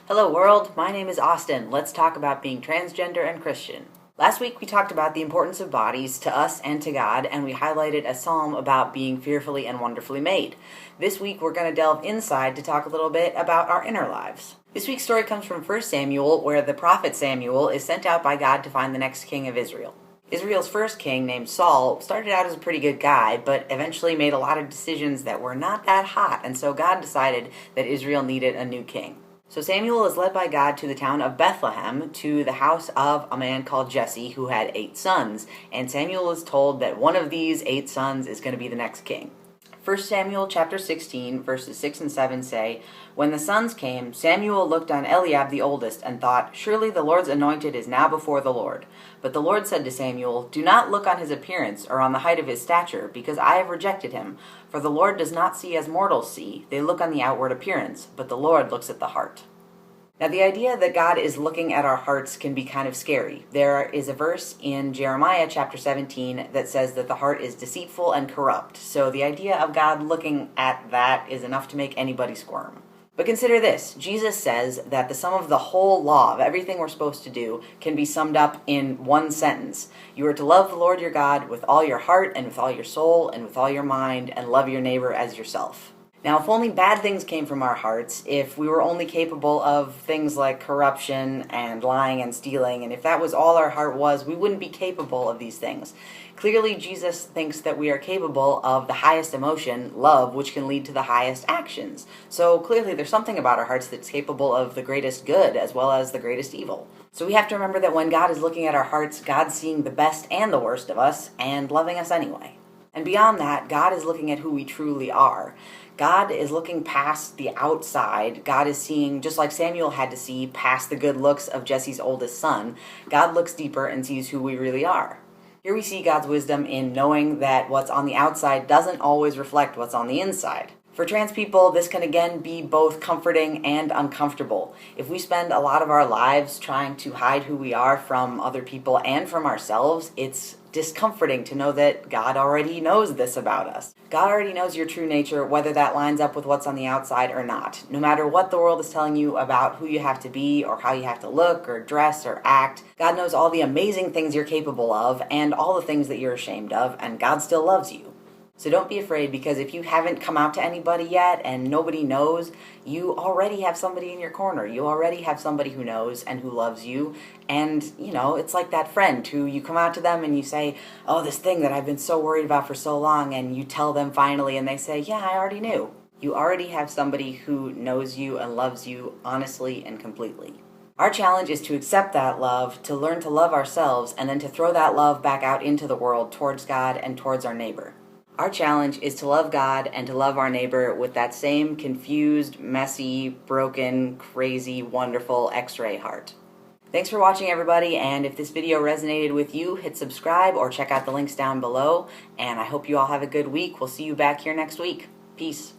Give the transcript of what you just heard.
Hello world, my name is Austin. Let's talk about being transgender and Christian. Last week we talked about the importance of bodies to us and to God, and we highlighted a psalm about being fearfully and wonderfully made. This week we're going to delve inside to talk a little bit about our inner lives. This week's story comes from 1 Samuel, where the prophet Samuel is sent out by God to find the next king of Israel. Israel's first king, named Saul, started out as a pretty good guy, but eventually made a lot of decisions that were not that hot, and so God decided that Israel needed a new king. So Samuel is led by God to the town of Bethlehem, to the house of a man called Jesse who had 8 sons, and Samuel is told that one of these 8 sons is going to be the next king. 1 Samuel chapter 16, verses 6 and 7 say, "When the sons came, Samuel looked on Eliab the oldest and thought, 'Surely the Lord's anointed is now before the Lord.' But the Lord said to Samuel, 'Do not look on his appearance or on the height of his stature, because I have rejected him. For the Lord does not see as mortals see. They look on the outward appearance, but the Lord looks at the heart.'" Now, the idea that God is looking at our hearts can be kind of scary. There is a verse in Jeremiah chapter 17 that says that the heart is deceitful and corrupt. So the idea of God looking at that is enough to make anybody squirm. But consider this. Jesus says that the sum of the whole law, of everything we're supposed to do, can be summed up in one sentence. You are to love the Lord your God with all your heart and with all your soul and with all your mind, and love your neighbor as yourself. Now, if only bad things came from our hearts, if we were only capable of things like corruption and lying and stealing, and if that was all our heart was, we wouldn't be capable of these things. Clearly, Jesus thinks that we are capable of the highest emotion, love, which can lead to the highest actions. So clearly there's something about our hearts that's capable of the greatest good as well as the greatest evil. So we have to remember that when God is looking at our hearts, God's seeing the best and the worst of us and loving us anyway. And beyond that, God is looking at who we truly are. God is looking past the outside. God is seeing, just like Samuel had to see past the good looks of Jesse's oldest son, God looks deeper and sees who we really are. Here we see God's wisdom in knowing that what's on the outside doesn't always reflect what's on the inside. For trans people, this can again be both comforting and uncomfortable. If we spend a lot of our lives trying to hide who we are from other people and from ourselves, it's discomforting to know that God already knows this about us. God already knows your true nature, whether that lines up with what's on the outside or not. No matter what the world is telling you about who you have to be or how you have to look or dress or act, God knows all the amazing things you're capable of and all the things that you're ashamed of, and God still loves you. So don't be afraid, because if you haven't come out to anybody yet and nobody knows, you already have somebody in your corner. You already have somebody who knows and who loves you. And, it's like that friend who you come out to them and you say, "Oh, this thing that I've been so worried about for so long," and you tell them finally and they say, "Yeah, I already knew." You already have somebody who knows you and loves you honestly and completely. Our challenge is to accept that love, to learn to love ourselves, and then to throw that love back out into the world towards God and towards our neighbor. Our challenge is to love God and to love our neighbor with that same confused, messy, broken, crazy, wonderful X-ray heart. Thanks for watching, everybody, and if this video resonated with you, hit subscribe or check out the links down below, and I hope you all have a good week. We'll see you back here next week. Peace.